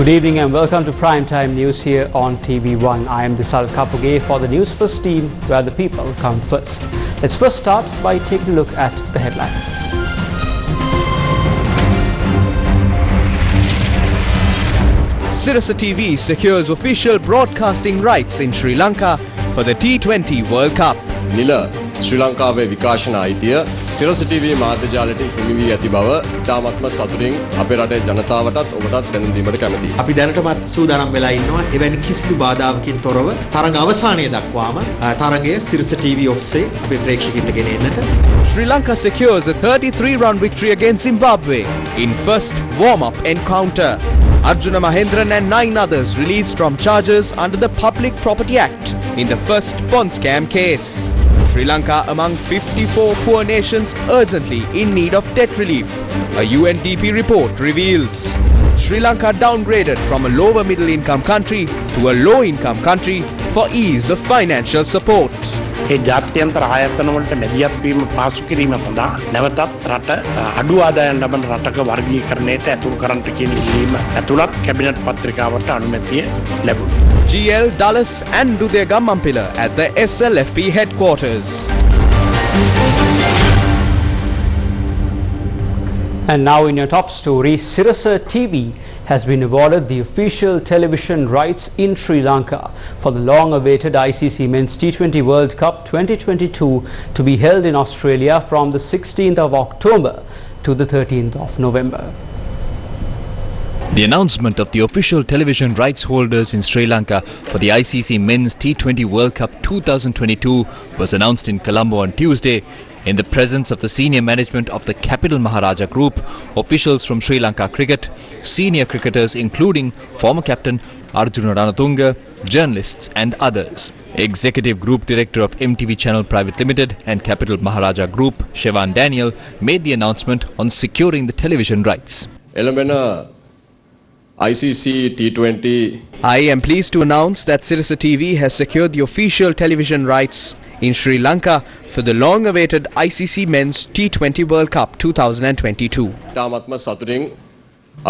Good evening and welcome to Primetime News here on TV1. I am Disal Kapuge for the Newsfirst team, where the people come first. Let's first start by taking a look at the headlines. Sirasa TV secures official broadcasting rights in Sri Lanka for the T20 World Cup. Nila Sri Lankaවේ විකාශන අයිතිය සිරස TV මාධ්‍ය ජාලයට හිමි වී ඇති බව ඉතාමත්ම සතුටින් අපේ රටේ ජනතාවටත් ඔබටත් දැනුම් දීමට කැමැතියි. අපි දැනටමත් සූදානම් වෙලා ඉන්නවා එවැනි කිසිදු බාධාවකින් තොරව තරඟ අවසානයේ දක්වාම තරඟය සිරස TV ඔස්සේ අපේ ප්‍රේක්ෂකයන්ට ගෙන එන්නට. Sri Lanka secures a 33-run victory against Zimbabwe in first warm-up encounter. Arjuna Mahendran and 9 others released from charges under the Public Property Act in the first bond scam case. Sri Lanka among 54 poor nations urgently in need of debt relief, a UNDP report reveals. Sri Lanka downgraded from a lower middle income country to a low income country for ease of financial support. ඒ ජාත්‍යන්තර ආයතන වලට මැදිහත් වීම පාසු කිරීම සඳහා නැවතත් රට අඩු ආදායම් ලබන රටක වර්ගීකරණයට ඇතුළු කරන්නට කියන ඉල්ලීම ඇතුළත් කැබිනට් පත්‍රිකාවට අනුමැතිය ලැබුණා. GL, Dulles and Dudya Gammampila at the SLFP headquarters. And now in your top story, Sirasa TV has been awarded the official television rights in Sri Lanka for the long-awaited ICC Men's T20 World Cup 2022 to be held in Australia from the 16th of October to the 13th of November. The announcement of the official television rights holders in Sri Lanka for the ICC Men's T20 World Cup 2022 was announced in Colombo on Tuesday in the presence of the senior management of the Capital Maharaja Group, officials from Sri Lanka Cricket, senior cricketers including former captain Arjuna Ranatunga, journalists and others. Executive Group Director of MTV Channel Private Limited and Capital Maharaja Group, Shevan Daniel, made the announcement on securing the television rights. එළඹෙන ICC T20 I am pleased to announce that Sirasa TV has secured the official television rights in Sri Lanka for the long-awaited ICC Men's T20 World Cup 2022. ඉතාමත්ම සතුටින්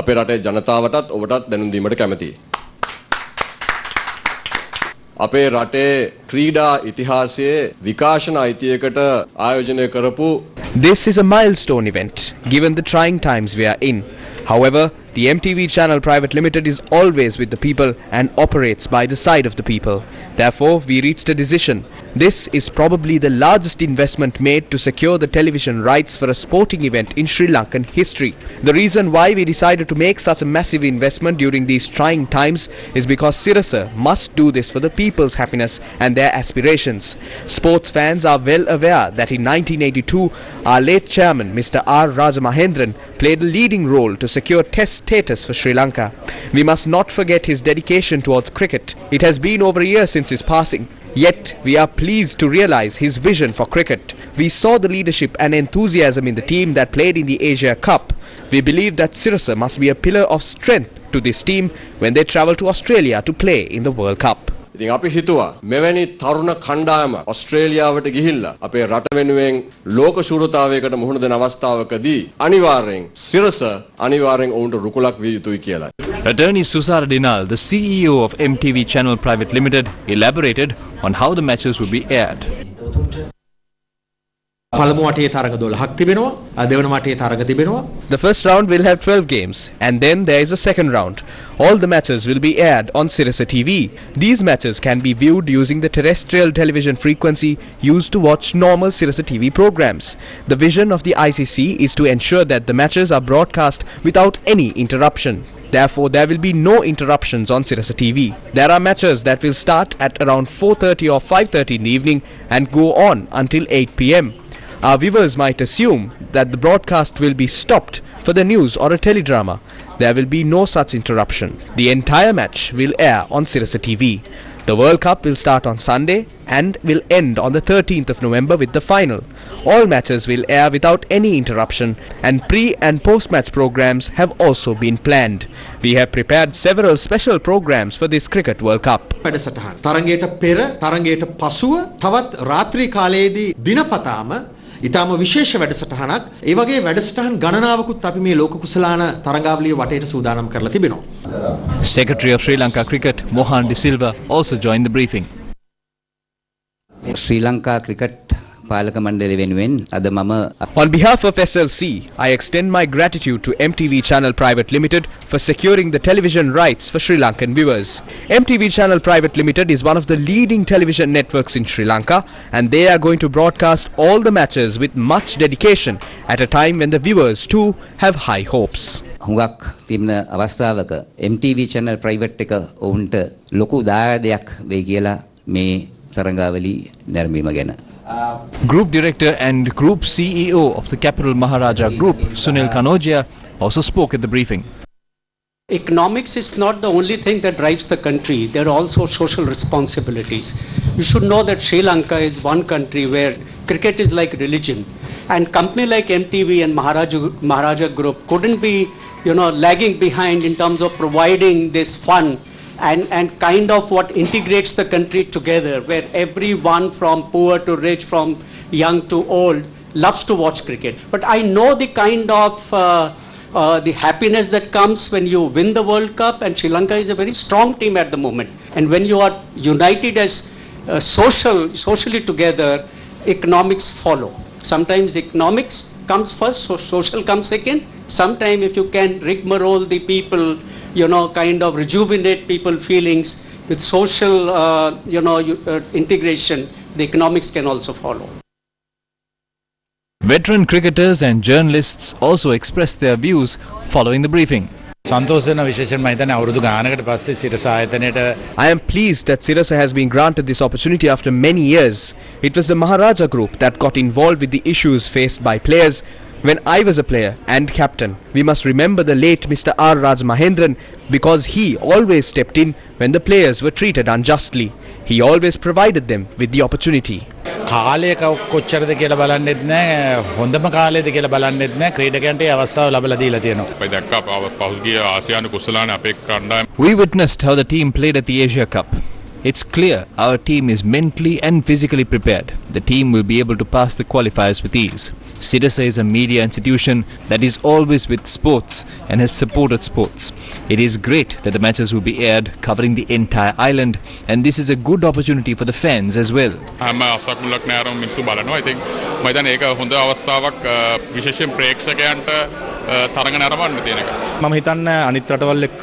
අපේ රටේ ජනතාවටත් ඔබටත් දැනුම් දීමට කැමැතියි. අපේ රටේ ක්‍රීඩා ඉතිහාසයේ විකාශන අයිතියකට ආයෝජනය කරපු This is a milestone event given the trying times we are in. However, the MTV Channel Private Limited is always with the people and operates by the side of the people. Therefore, we reached a decision. This is probably the largest investment made to secure the television rights for a sporting event in Sri Lankan history. The reason why we decided to make such a massive investment during these trying times is because Sirasa must do this for the people's happiness and their aspirations. Sports fans are well aware that in 1982, our late chairman, Mr. R. Rajamahendran, played a leading role to secure Test status for Sri Lanka. We must not forget his dedication towards cricket. It has been over a year since his passing. Yet, we are pleased to realize his vision for cricket. We saw the leadership and enthusiasm in the team that played in the Asia Cup. We believe that Sirasa must be a pillar of strength to this team when they travel to Australia to play in the World Cup. ඉතින් අපි හිතුවා මෙවැනි තරුණ කණ්ඩායම ඔස්ට්‍රේලියාවට ගිහිල්ලා අපේ රට වෙනුවෙන් ලෝක ශූරතාවයකට මුහුණ දෙන අවස්ථාවකදී අනිවාර්යෙන් සිරස අනිවාර්යෙන් ඔවුන්ට රුකුලක් විය යුතුයි කියලා. Attorney Susara Dinal, the CEO of MTV Channel Private Limited, elaborated on how the matches would be aired. පළමු වටේ තරඟ 12ක් තිබෙනවා. දෙවන වටේ තරඟ තිබෙනවා. The first round will have 12 games and then there is a second round. All the matches will be aired on Sirasa TV. These matches can be viewed using the terrestrial television frequency used to watch normal Sirasa TV programs. The vision of the ICC is to ensure that the matches are broadcast without any interruption. Therefore, there will be no interruptions on Sirasa TV. There are matches that will start at around 4:30 or 5:30 in the evening and go on until 8 p.m. Our viewers might assume that the broadcast will be stopped for the news or a teledrama. There will be no such interruption. The entire match will air on Sirasa TV. The World Cup will start on Sunday and will end on the 13th of November with the final. All matches will air without any interruption and pre- and post-match programs have also been planned. We have prepared several special programs for this Cricket World Cup. වැඩසටහන් තරඟයට පෙර තරඟයට පසුව තවත් රාත්‍රී කාලයේදී දිනපතාම ඉතාම විශේෂ වැඩසටහනක් ඒ වගේ වැඩසටහන් ගණනාවකුත් අපි මේ ලෝක කුසලාන තරඟාවලිය වටේට සූදානම් කරලා තිබෙනවා. Secretary of Sri Lanka Cricket, Mohan De Silva, also joined the briefing. Sri Lanka Cricket පාලක මණ්ඩලය වෙනුවෙන් අද මම On behalf of SLC, I extend my gratitude to MTV Channel Private Limited for securing the television rights for Sri Lankan viewers. MTV Channel Private Limited is one of the leading television networks in Sri Lanka, and they are going to broadcast all the matches with much dedication at a time when the viewers too have high hopes. හුඟක් තිබෙන අවස්ථාවක MTV Channel Private එක ඔවුන්ට ලොකු දායාදයක් වෙයි කියලා මේ තරඟාවලි නැරඹීම ගැන. Group Director and Group CEO of the Capital Maharaja Group, Sunil Kanodia, also spoke at the briefing. Economics is not the only thing that drives the country. There are also social responsibilities. You should know that Sri Lanka is one country where cricket is like religion. And company like MTV and Maharaja Group couldn't be, lagging behind in terms of providing this fun and kind of what integrates the country together, where everyone from poor to rich, from young to old, loves to watch cricket. But I know the kind of the happiness that comes when you win the World Cup, and Sri Lanka is a very strong team at the moment. And when you are united as socially together, economics follow. Sometimes economics comes first, so social comes second. Sometimes if you can rigmarole the people, kind of rejuvenate people's feelings with social, integration, the economics can also follow. Veteran cricketers and journalists also expressed their views following the briefing. I am pleased that Sirasa has been granted this opportunity after many years. It was the Maharaja Group that got involved with the issues faced by players when I was a player and captain. We must remember the late Mr. R. Raj Mahendran, because he always stepped in when the players were treated unjustly. He always provided them with the opportunity. කාලයක කොච්චරද කියලා බලන්නෙත් නැහැ හොඳම කාලයද කියලා බලන්නෙත් නැහැ ක්‍රීඩකයන්ට අවස්ථාව ලැබලා දීලා තියෙනවා. අපි දැක්කා පහුගිය ආසියානු කුසලාන අපේ කණ්ඩායම. We witnessed how the team played at the Asia Cup. It's clear our team is mentally and physically prepared. The team will be able to pass the qualifiers with ease. Sirasa is a media institution that is always with sports and has supported sports. It is great that the matches will be aired covering the entire island, and this is a good opportunity for the fans as well. හැම අසක්මුලක් නෑරම මිනිස්සු බලනවා. ඉතින් මම හිතන්නේ ඒක හොඳ අවස්ථාවක් විශේෂයෙන් ප්‍රේක්ෂකයන්ට තරඟ නරඹන්න තියෙන එක. මම හිතන්නේ අනිත් රටවල් එක්ක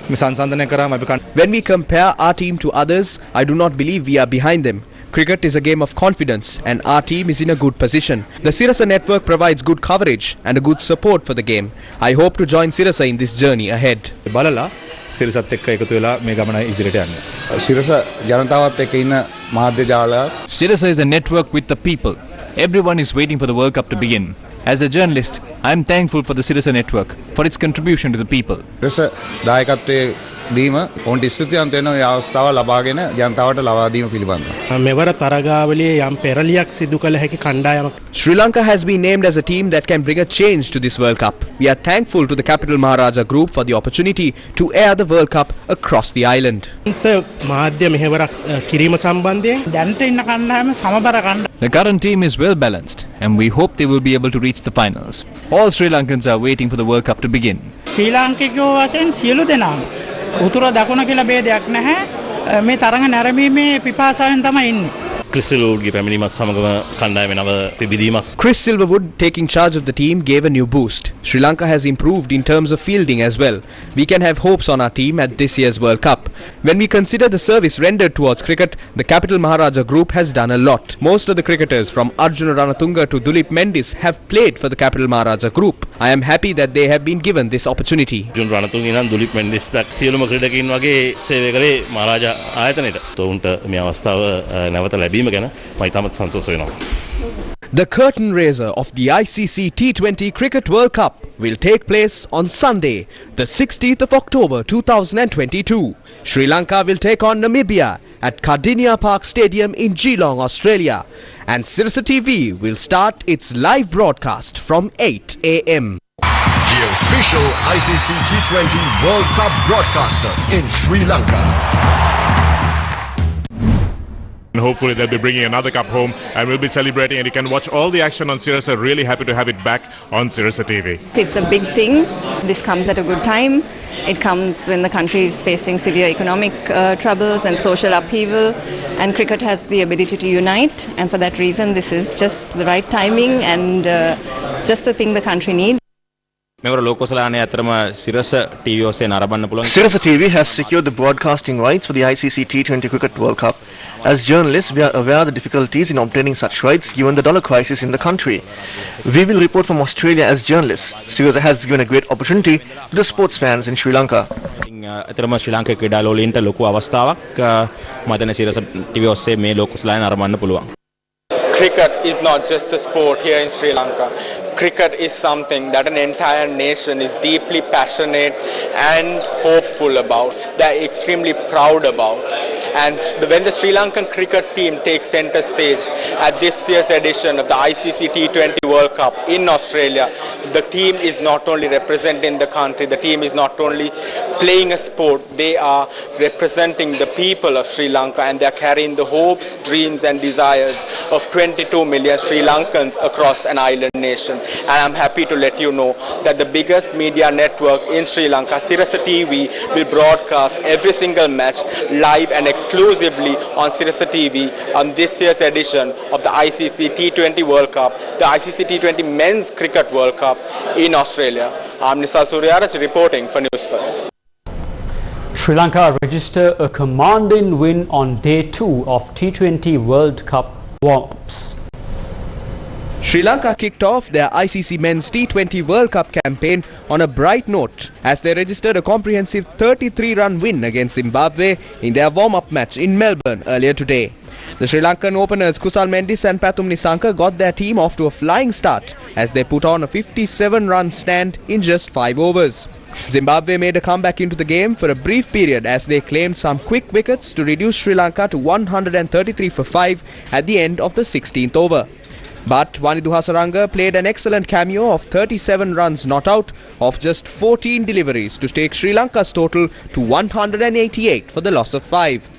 When we compare our team to others, I do not believe we are behind them. Cricket is a game of confidence, and our team is in a good position. The Sirasa network provides good coverage and a good support for the game. I hope to join Sirasa in this journey ahead. බලලා සිරසත් එක්ක එකතු වෙලා මේ ගමන ඉදිරියට යන්න. සිරස ජනතාවත් එක්ක ඉන්න මාධ්‍ය ජාලය. Sirasa is a network with the people. Everyone is waiting for the World Cup to begin. As a journalist, I am thankful for the Sirasa network for its contribution to the people. සිරස දායකත්වයේ දීම ඔවුන්ට ස්තුතිවන්ත වෙන මේ අවස්ථාව ලබාගෙන ජනතාවට ලබා දීම පිළිබඳව. මෙවර තරගාවලියේ යම් පෙරලියක් සිදු කළ හැකි කණ්ඩායමක්. Sri Lanka has been named as a team that can bring a change to this World Cup. We are thankful to the Capital Maharaja Group for the opportunity to air the World Cup across the island. මාධ්‍ය මෙහෙවරක් කිරීම සම්බන්ධයෙන් දැනට ඉන්න කණ්ඩායම සමබර කණ්ඩායම. The current team is well balanced, and we hope they will be able to reach the finals. All Sri Lankans are waiting for the World Cup to begin. ශ්‍රී ලාංකිකයෝ වශයෙන් සියලු දෙනාම උතුර දකුණ කියලා ભેදයක් නැහැ. මේ තරඟ නැරඹීමේ පිපාසාවෙන් තමයි ඉන්නේ. ක්‍රිස් සිල්වර්වුඩ්ගේ පැමිණීමත් සමගම කණ්ඩායමේ නව පිබිදීමක්. Chris Silverwood, taking charge of the team, gave a new boost. Sri Lanka has improved in terms of fielding as well. We can have hopes on our team at this year's World Cup. When we consider the service rendered towards cricket, the Capital Maharaja Group has done a lot. Most of the cricketers from Arjuna Ranatunga to Dulip Mendis have played for the Capital Maharaja Group. I am happy that they have been given this opportunity. Arjuna Ranatunga ඉඳන් Dulip Mendis දක් සියලුම ක්‍රීඩකයින් වගේ සේවය කරේ මහරජා ආයතනයේට. උන්ට මේ අවස්ථාව නැවත ලැබීම ගැන මම ඉතාමත් සන්තෝෂ වෙනවා. The curtain raiser of the ICC T20 Cricket World Cup will take place on Sunday, the 16th of October 2022. Sri Lanka will take on Namibia at Kardinia Park Stadium in Geelong, Australia. And Sirasa TV will start its live broadcast from 8 a.m. The official ICC T20 World Cup broadcaster in Sri Lanka. And hopefully they'll be bringing another cup home and we'll be celebrating, and you can watch all the action on Sirasa. Really happy to have it back on Sirasa TV. It's a big thing. This comes at a good time. It comes when the country is facing severe economic troubles and social upheaval, and cricket has the ability to unite, and for that reason this is just the right timing and just the thing the country needs. Sirasa TV has secured the broadcasting rights for the ICC T20 Cricket World Cup. As journalists, we are aware of the difficulties in obtaining such rights given the dollar crisis in the country. We will report from Australia as journalists. Sirasa has given a great opportunity to the sports fans in Sri Lanka. Sri Lanka ක්‍රීඩාලෝලීන්ට ලොකු අවස්ථාවක් මතන සිරස TV ඔස්සේ මේ ලෝක කුසලයන් ආරම්භන්න පුළුවන්. Cricket is not just a sport here in Sri Lanka. Cricket is something that an entire nation is deeply passionate and hopeful about. They're extremely proud about. And when the Sri Lankan cricket team takes centre stage at this year's edition of the ICC T20 World Cup in Australia, the team is not only representing the country, the team is not only playing a sport, they are representing the people of Sri Lanka, and they are carrying the hopes, dreams and desires of 22 million Sri Lankans across an island nation. And I'm happy to let you know that the biggest media network in Sri Lanka, Sirasa TV, will broadcast every single match live and exclusively on Sirasa TV on this year's edition of the ICC T20 World Cup, the ICC T20 Men's Cricket World Cup in Australia. I'm Nisal Suryaraj reporting for Newsfirst. Sri Lanka registered a commanding win on day 2 of T20 World Cup warm-ups. Sri Lanka kicked off their ICC Men's T20 World Cup campaign on a bright note as they registered a comprehensive 33-run win against Zimbabwe in their warm-up match in Melbourne earlier today. The Sri Lankan openers Kusal Mendis and Pathum Nisanka got their team off to a flying start as they put on a 57-run stand in just 5 overs. Zimbabwe made a comeback into the game for a brief period as they claimed some quick wickets to reduce Sri Lanka to 133 for 5 at the end of the 16th over. But Wanidhu Hasaranga played an excellent cameo of 37 runs not out of just 14 deliveries to take Sri Lanka's total to 188 for the loss of 5.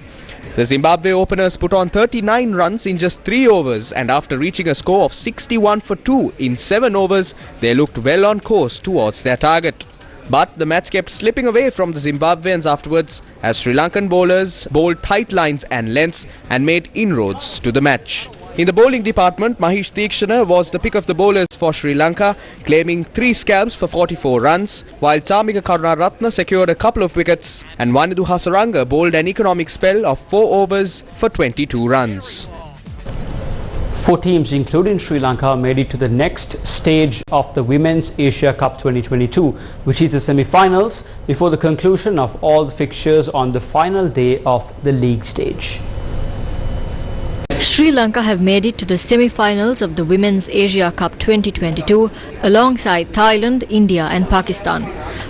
The Zimbabwe openers put on 39 runs in just 3 overs, and after reaching a score of 61 for 2 in 7 overs, they looked well on course towards their target. But the match kept slipping away from the Zimbabweans afterwards as Sri Lankan bowlers bowled tight lines and lengths and made inroads to the match. In the bowling department, Mahesh Theekshana was the pick of the bowlers for Sri Lanka, claiming 3 scalps for 44 runs, while Chamika Karunaratne secured a couple of wickets and Wanidhu Hasaranga bowled an economic spell of 4 overs for 22 runs. 4 teams, including Sri Lanka, made it to the next stage of the Women's Asia Cup 2022, which is the semi-finals, before the conclusion of all the fixtures on the final day of the league stage. Sri Lanka have made it to the semi-finals of the Women's Asia Cup 2022 alongside Thailand, India and Pakistan.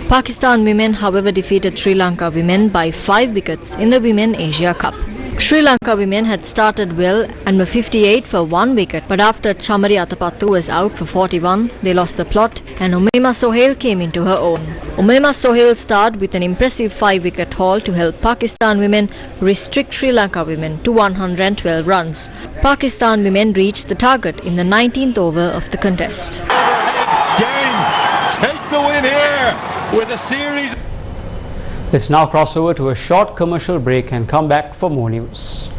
Pakistan women, however, defeated Sri Lanka women by 5 wickets in the Women Asia Cup. Sri Lanka women had started well and were 58 for 1 wicket, but after Chamari Atapattu was out for 41, they lost the plot and Umaima Sohail came into her own. Umaima Sohail started with an impressive 5-wicket haul to help Pakistan women restrict Sri Lanka women to 112 runs. Pakistan women reached the target in the 19th over of the contest. Take the win here with a series. Let's now cross over to a short commercial break and come back for more news.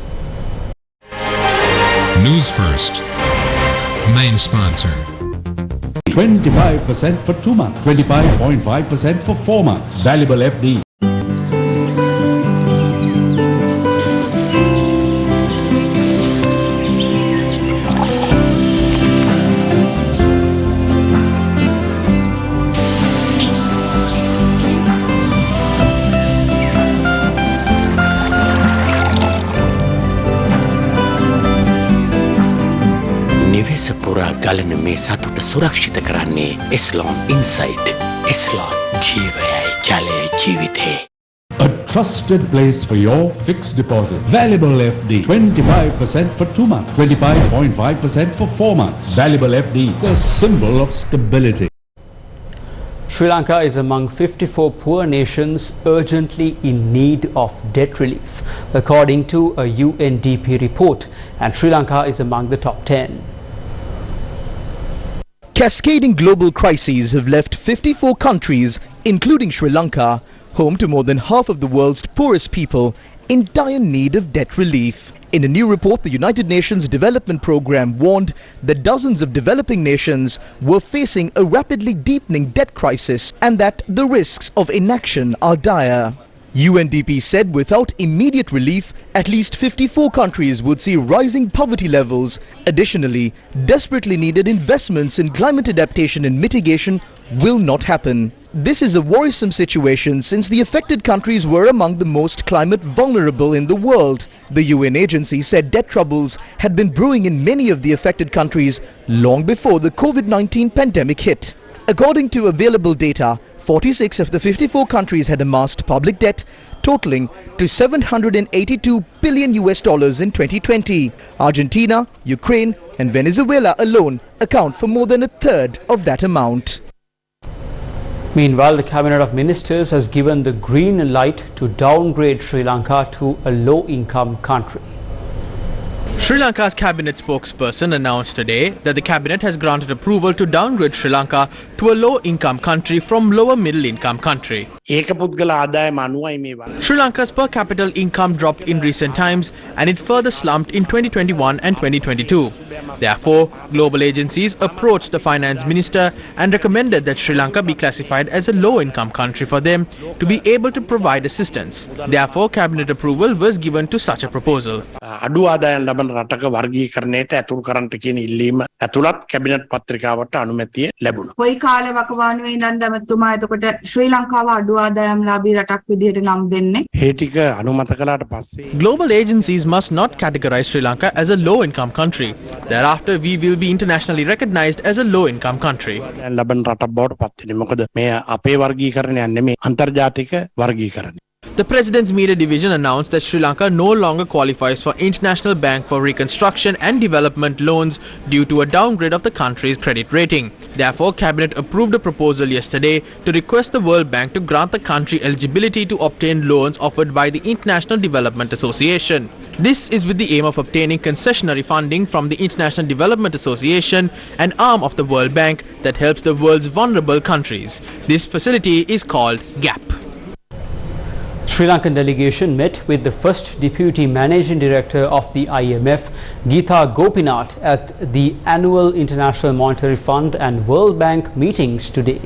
News First, main sponsor. 25% for 2 months, 25.5% for 4 months. Valuable FD. පුරා ගලන මේ සතුට සුරක්ෂිත කරන්නේ Eslon Inside. Eslon ජීවයයි ජලය ජීවිතේ. A trusted place for your fixed deposit. Valuable FD. 25% for 2 months, 25.5% for 4 months. Valuable FD, the symbol of stability. Sri Lanka is among 54 poor nations urgently in need of debt relief, according to a UNDP report, and Sri Lanka is among the top 10. Cascading global crises have left 54 countries, including Sri Lanka, home to more than half of the world's poorest people in dire need of debt relief. In a new report, the United Nations Development Programme warned that dozens of developing nations were facing a rapidly deepening debt crisis and that the risks of inaction are dire. UNDP said without immediate relief, at least 54 countries would see rising poverty levels. Additionally, desperately needed investments in climate adaptation and mitigation will not happen. This is a worrisome situation since the affected countries were among the most climate vulnerable in the world. The UN agency said debt troubles had been brewing in many of the affected countries long before the COVID-19 pandemic hit. According to available data, 46 of the 54 countries had amassed public debt totaling to $782 billion in 2020. Argentina, Ukraine and Venezuela alone account for more than a third of that amount. Meanwhile, the Cabinet of Ministers has given the green light to downgrade Sri Lanka to a low-income country. Sri Lanka's cabinet spokesperson announced today that the cabinet has granted approval to downgrade Sri Lanka to a low-income country from lower middle-income country. Sri Lanka's per capita income dropped in recent times and it further slumped in 2021 and 2022. Therefore, global agencies approached the finance minister and recommended that Sri Lanka be classified as a low-income country for them to be able to provide assistance. Therefore, cabinet approval was given to such a proposal. රටක වර්ගීකරණයට ඇතුල් කරන්නට කියන ඉල්ලීම ඇතුළත් cabinet පත්‍රිකාවට අනුමැතිය ලැබුණා. කොයි කාලේ වකවානුවේ ඉඳන් ඇමතුමා එතකොට ශ්‍රී ලංකාව අඩු ආදායම්ලාභී රටක් විදිහට නම් දෙන්නේ? ඒ ටික අනුමත කළාට පස්සේ Global agencies must not categorize Sri Lanka as a low-income country. Thereafter, we will be internationally recognized as a low-income country. ලබන රටක් බවට පත් වෙන්නේ. මොකද මේ අපේ වර්ගීකරණයක් නෙමෙයි අන්තර්ජාතික වර්ගීකරණය. The President's media division announced that Sri Lanka no longer qualifies for International Bank for Reconstruction and Development loans due to a downgrade of the country's credit rating. Therefore, Cabinet approved a proposal yesterday to request the World Bank to grant the country eligibility to obtain loans offered by the International Development Association. This is with the aim of obtaining concessionary funding from the International Development Association, an arm of the World Bank that helps the world's vulnerable countries. This facility is called GAP. Sri Lankan delegation met with the first Deputy Managing Director of the IMF, Geetha Gopinath, at the annual International Monetary Fund and World Bank meetings today.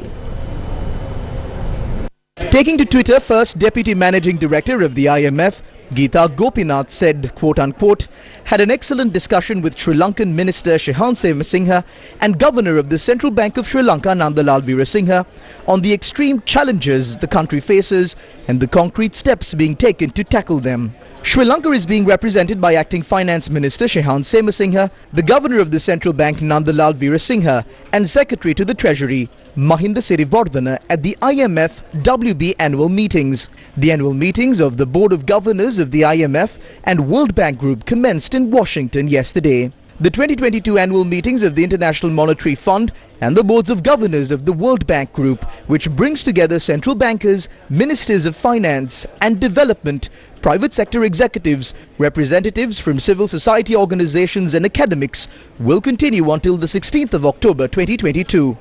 Taking to Twitter, first Deputy Managing Director of the IMF, Geetha Gopinath said, quote-unquote, had an excellent discussion with Sri Lankan Minister Shehan Singha and Governor of the Central Bank of Sri Lanka, Nandalal Veerasinghe, on the extreme challenges the country faces and the concrete steps being taken to tackle them. Sri Lanka is being represented by Acting Finance Minister Shehan Singha, the Governor of the Central Bank Nandalal Veerasinghe and Secretary to the Treasury Mahinda Sirivardhana at the IMF WB annual meetings. The annual meetings of the Board of Governors of the IMF and World Bank Group commenced in Washington yesterday. The 2022 annual meetings of the International Monetary Fund and the Boards of Governors of the World Bank Group, which brings together central bankers, ministers of finance and development, private sector executives, representatives from civil society organizations and academics, will continue until the 16th of October 2022.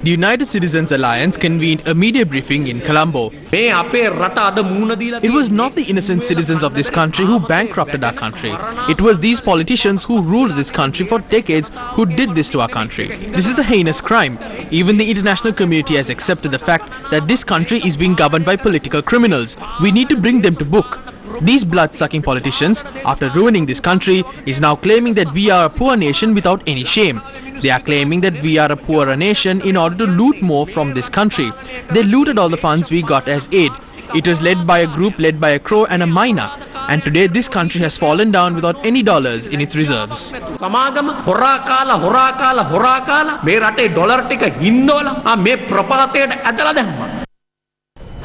The United Citizens Alliance convened a media briefing in Colombo. It was not the innocent citizens of this country who bankrupted our country. It was these politicians who ruled this country for decades who did this to our country. This is a heinous crime. Even the international community has accepted the fact that this country is being governed by political criminals. We need to bring them to book. These blood-sucking politicians, after ruining this country, is now claiming that we are a poor nation without any shame. They are claiming that we are a poorer nation in order to loot more from this country. They looted all the funds we got as aid. It was led by a group led by a crow and a miner. And today this country has fallen down without any dollars in its reserves.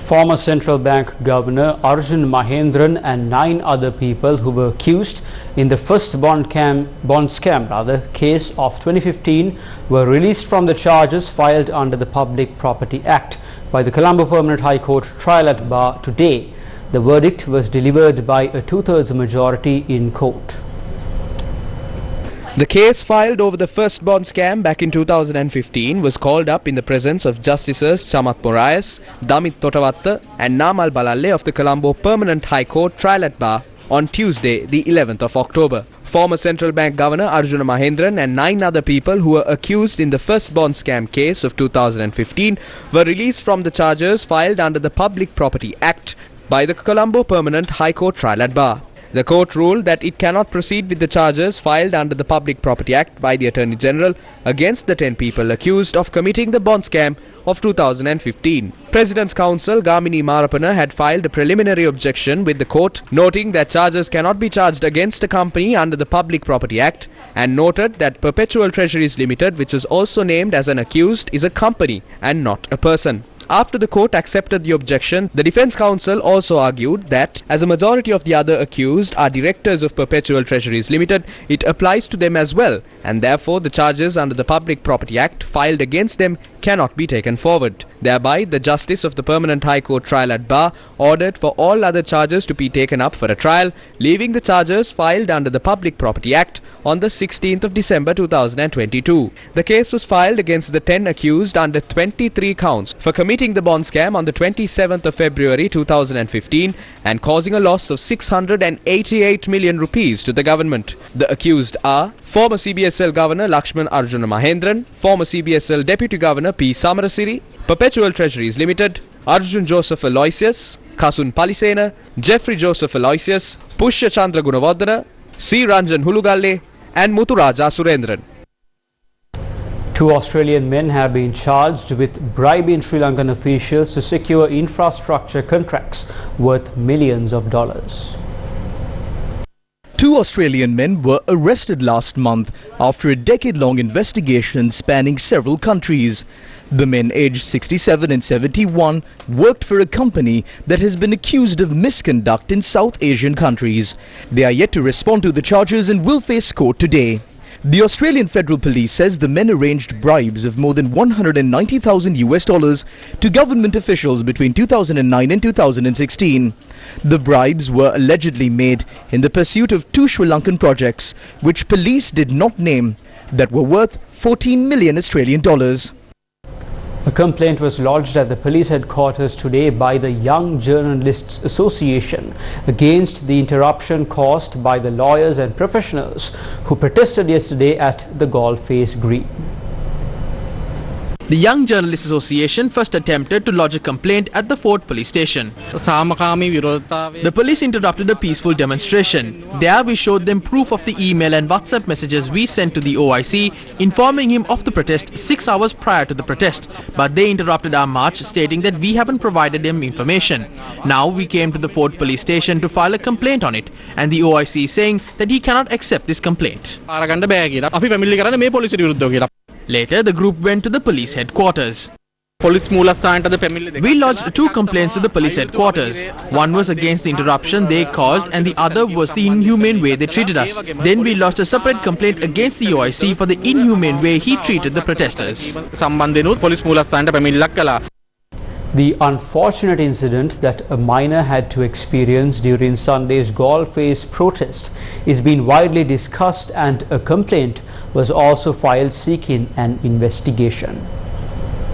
Former Central Bank Governor Arjun Mahendran and 9 other people who were accused in the first bond scam case of 2015 were released from the charges filed under the Public Property Act by the Colombo Permanent High Court trial at bar today. The verdict was delivered by a 2/3 majority in court. The case filed over the first bond scam back in 2015 was called up in the presence of Justices Chamath Moraes, Damit Totawatta and Namal Balalle of the Colombo Permanent High Court Trial at Bar on Tuesday, the 11th of October. Former Central Bank Governor Arjuna Mahendran and 9 other people who were accused in the first bond scam case of 2015 were released from the charges filed under the Public Property Act by the Colombo Permanent High Court Trial at Bar. The court ruled that it cannot proceed with the charges filed under the Public Property Act by the Attorney General against the 10 people accused of committing the bond scam of 2015. President's Counsel Gamini Marapana had filed a preliminary objection with the court, noting that charges cannot be charged against a company under the Public Property Act, and noted that Perpetual Treasuries Limited, which is also named as an accused, is a company and not a person. After the court accepted the objection, the defense counsel also argued that as a majority of the other accused are directors of Perpetual Treasuries Limited, it applies to them as well, and therefore the charges under the Public Property Act filed against them cannot be taken forward. Thereby, the Justice of the Permanent High Court Trial at Bar ordered for all other charges to be taken up for a trial, leaving the charges filed under the Public Property Act on the 16th of December 2022. The case was filed against the 10 accused under 23 counts for committing the bond scam on the 27th of February 2015 and causing a loss of 688 million rupees to the government. The accused are former CBSL Governor Lakshman Arjuna Mahendran, former CBSL Deputy Governor P. Samarasiri, Perpetual Treasuries Limited, Arjun Joseph Aloysius, Kasun Palisena, Jeffrey Joseph Aloysius, Pushya Chandra Gunawardana, C. Ranjan Hulugalle and Muturaja Surendran. 2 Australian men have been charged with bribing Sri Lankan officials to secure infrastructure contracts worth millions of dollars. 2 Australian men were arrested last month after a decade-long investigation spanning several countries. The men, aged 67 and 71, worked for a company that has been accused of misconduct in South Asian countries. They are yet to respond to the charges and will face court today. The Australian Federal Police says the men arranged bribes of more than $190,000 to government officials between 2009 and 2016. The bribes were allegedly made in the pursuit of 2 Sri Lankan projects, which police did not name, that were worth 14 million Australian dollars. A complaint was lodged at the police headquarters today by the Young Journalists Association against the interruption caused by the lawyers and professionals who protested yesterday at the Golf Face Green. The Young Journalists Association first attempted to lodge a complaint at the Fort police station. The police interrupted a peaceful demonstration. There we showed them proof of the email and WhatsApp messages we sent to the OIC informing him of the protest 6 hours prior to the protest. But they interrupted our march, stating that we haven't provided them information. Now we came to the Fort police station to file a complaint on it, and the OIC is saying that he cannot accept this complaint. Later, the group went to the police headquarters. We lodged 2 complaints to the police headquarters. One was against the interruption they caused and the other was the inhumane way they treated us. Then we lodged a separate complaint against the OIC for the inhumane way he treated the protesters. The unfortunate incident that a minor had to experience during Sunday's Golf Face protest is being widely discussed, and a complaint was also filed seeking an investigation.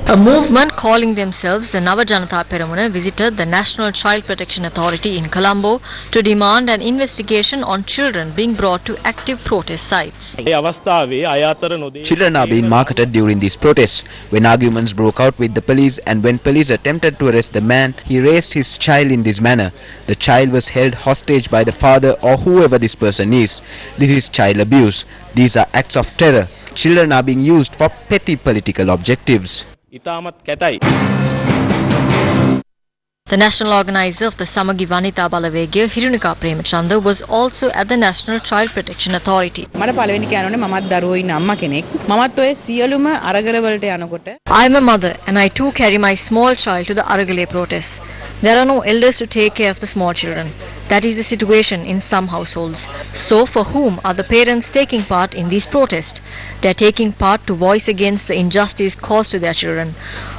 A movement calling themselves the Nava Janata Peramuna visited the National Child Protection Authority in Colombo to demand an investigation on children being brought to active protest sites. Children are being marketed during these protests. When arguments broke out with the police and when police attempted to arrest the man, he raised his child in this manner. The child was held hostage by the father or whoever this person is. This is child abuse. These are acts of terror. Children are being used for petty political objectives. The national organizer of the Samagi Vanita Balavegya, Hirunika Premachanda, was also at the National Child Protection Authority. I am a mother and I too carry my small child to the Aragale protests. There are no elders to take care of the small children. That is the situation in some households. So for whom are the parents taking part in these protests? They are taking part to voice against the injustice caused to their children.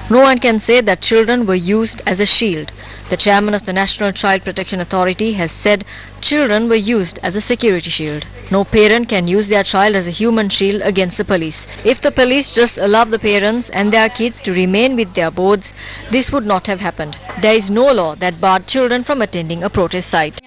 No one can say that children were used as a shield. The chairman of the National Child Protection Authority has said children were used as a security shield. No parent can use their child as a human shield against the police. If the police just allowed the parents and their kids to remain with their boards, this would not have happened. There is no law that barred children from attending a protest site.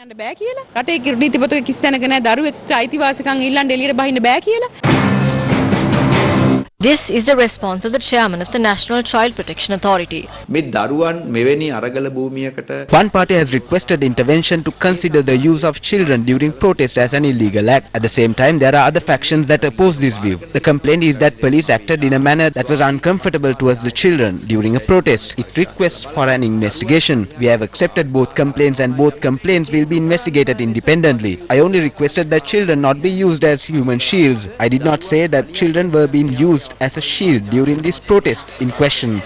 This is the response of the chairman of the National Child Protection Authority. One party has requested intervention to consider the use of children during protest as an illegal act. At the same time, there are other factions that oppose this view. The complaint is that police acted in a manner that was uncomfortable towards the children during a protest. It requests for an investigation. We have accepted both complaints and both complaints will be investigated independently. I only requested that children not be used as human shields. I did not say that children were being used as a shield during this protest in question.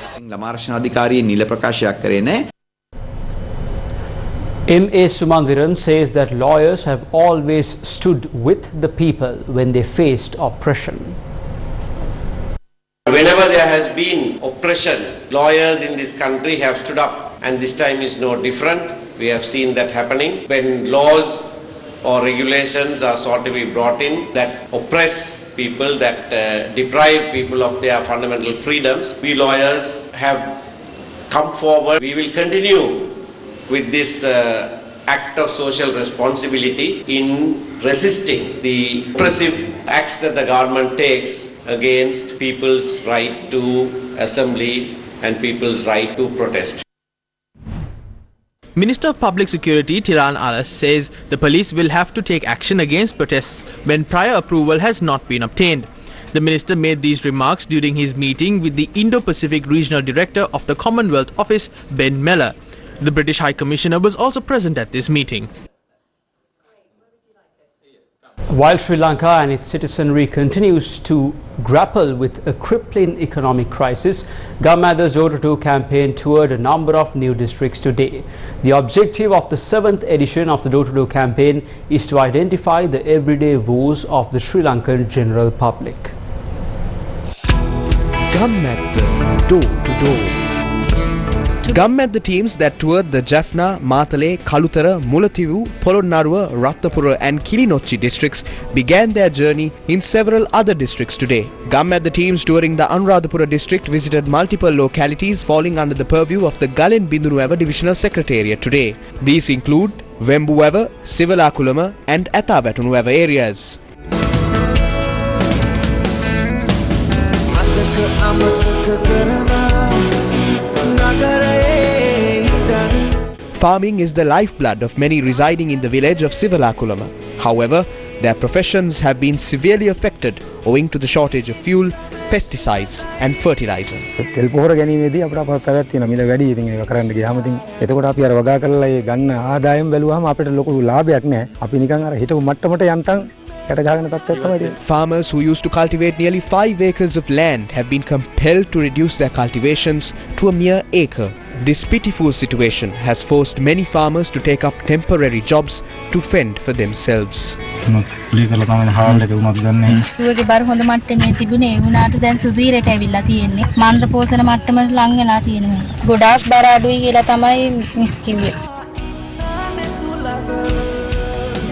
M.A. Sumandiran says that lawyers have always stood with the people when they faced oppression. Whenever there has been oppression, lawyers in this country have stood up, and this time is no different. We have seen that happening. When laws or regulations are sought to be brought in that oppress people, that deprive people of their fundamental freedoms, we lawyers have come forward. We will continue with this act of social responsibility in resisting the oppressive acts that the government takes against people's right to assembly and people's right to protest. Minister of Public Security Tiran Alas says the police will have to take action against protests when prior approval has not been obtained. The minister made these remarks during his meeting with the Indo-Pacific Regional Director of the Commonwealth Office, Ben Meller. The British High Commissioner was also present at this meeting. While Sri Lanka and its citizenry continues to grapple with a crippling economic crisis, Government's Door-to-Door campaign toured a number of new districts today. The objective of the 7th edition of the Door-to-Door campaign is to identify the everyday woes of the Sri Lankan general public. Door-to-Door. Gum at the teams that toured the Jaffna, Matale, Kalutara, Mulativu, Polonnaruwa, Ratnapura and Kilinochchi districts began their journey in several other districts today. Gum at the teams touring the Anuradhapura district visited multiple localities falling under the purview of the Galen Bindunuweva Divisional Secretariat today. These include Wembuweva, Sivalakulama and Athabatunuweva areas. Farming is the lifeblood of many residing in the village of Sivalakulama. However, their professions have been severely affected owing to the shortage of fuel, pesticides and fertilizer. Farmers who used to cultivate nearly 5 acres of land have been compelled to reduce their cultivations to a mere acre. This pitiful situation has forced many farmers to take up temporary jobs to fend for themselves.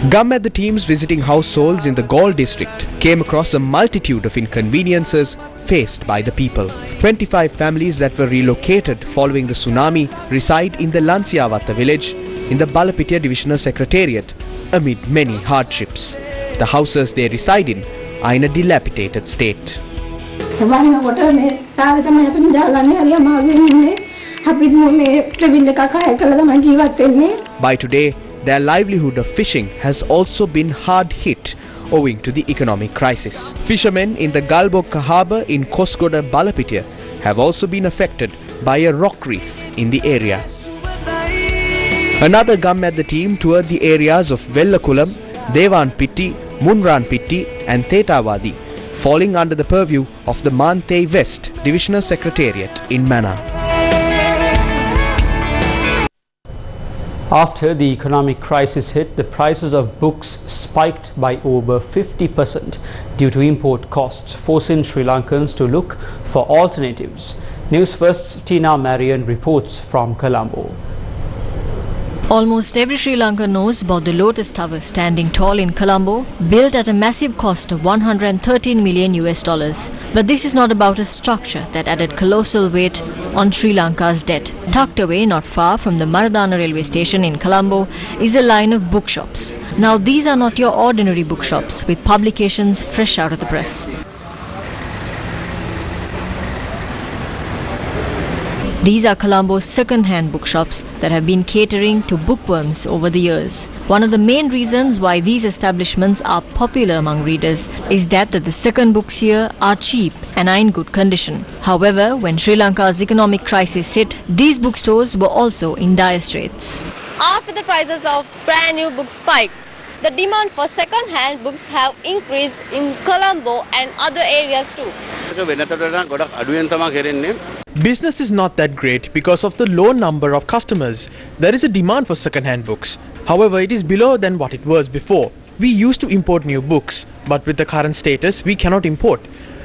Gum at the teams visiting households in the Gaul district came across a multitude of inconveniences faced by the people. 25 families that were relocated following the tsunami reside in the Lansiawata village in the Balapitiya Divisional Secretariat amid many hardships. The houses they reside in are in a dilapidated state. By today, their livelihood of fishing has also been hard hit owing to the economic crisis. Fishermen in the Galbokka harbour in Koskoda, Balapitiya have also been affected by a rock reef in the area. Another gum at the team toured the areas of Vellakulam, Devanpitti, Munranpitti and Thetawadi, falling under the purview of the Mantei West Divisional Secretariat in Mannar. After the economic crisis hit, the prices of books spiked by over 50% due to import costs, forcing Sri Lankans to look for alternatives. Newsfirst's Tina Marian reports from Colombo. Almost every Sri Lankan knows about the Lotus Tower standing tall in Colombo, built at a massive cost of $113 million. But this is not about a structure that added colossal weight on Sri Lanka's debt. Tucked away not far from the Maradana railway station in Colombo is a line of bookshops. Now these are not your ordinary bookshops with publications fresh out of the press. These are Colombo's second-hand bookshops that have been catering to bookworms over the years. One of the main reasons why these establishments are popular among readers is that the second books here are cheap and are in good condition. However, when Sri Lanka's economic crisis hit, these bookstores were also in dire straits. After the prices of brand new books spiked, the demand for second-hand books have increased in Colombo and other areas too. Business is not that great because of the low number of customers. There is a demand for second-hand books. However, it is below than what it was before. We used to import new books, but with the current status, we cannot import.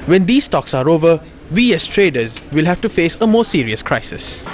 When these stocks are over, we as traders will have to face a more serious crisis.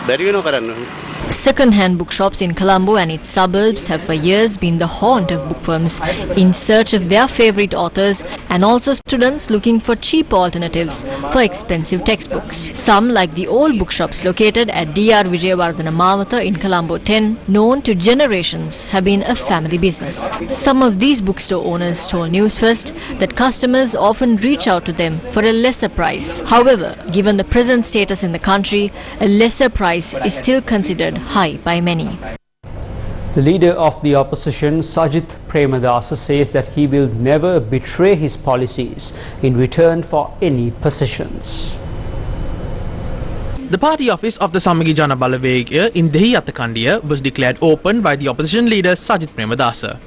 Second-hand bookshops in Colombo and its suburbs have for years been the haunt of bookworms in search of their favorite authors and also students looking for cheap alternatives for expensive textbooks. Some, like the old bookshops located at Dr. Vijayawardena Mawatha in Colombo 10, known to generations, have been a family business. Some of these bookstore owners told Newsfirst that customers often reach out to them for a lesser price. However, given the present status in the country, a lesser price is still considered high by many. The leader of the opposition, Sajith Premadasa, says that he will never betray his policies in return for any positions. The party office of the Samagi Jana Balawegaya in Dehi Attakandiya was declared open by the opposition leader Sajith Premadasa.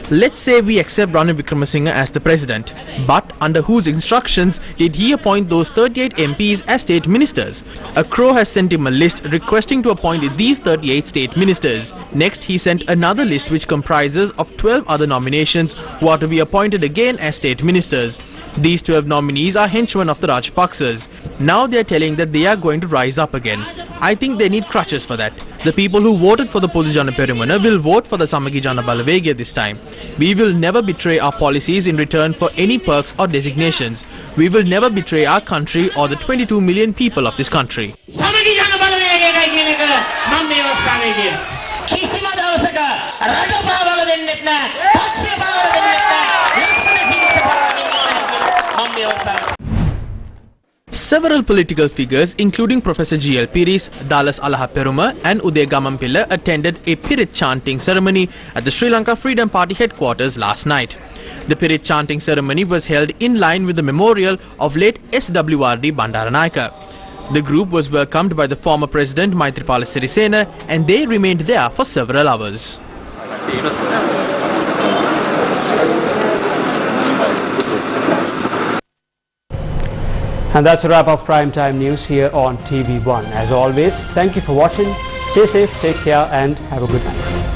Let's say we accept Ranil Wickremesinghe as the president, but under whose instructions did he appoint those 38 MPs as state ministers? A crow has sent him a list requesting to appoint these 38 state ministers. Next, he sent another list which comprises of 12 other nominations who are to be appointed again as state ministers. These 12 nominees are henchmen of the Rajapaksas. Now they are telling that they are going to rise up again. I think they need crutches for that. The people who voted for the Podujana Peramana will vote for the Samagi Jana Balawegaya this time. We will never betray our policies in return for any perks or designations. We will never betray our country or the 22 million people of this country. Several political figures, including Professor G.L. Piris, Dalas Alaha Peruma and Uday Gamampilla, attended a Pirit chanting ceremony at the Sri Lanka Freedom Party headquarters last night. The Pirit chanting ceremony was held in line with the memorial of late SWRD Bandaranayake. The group was welcomed by the former President Maithripala Sirisena and they remained there for several hours. And that's a wrap of Primetime News here on TV1. As always, thank you for watching. Stay safe, take care and have a good night.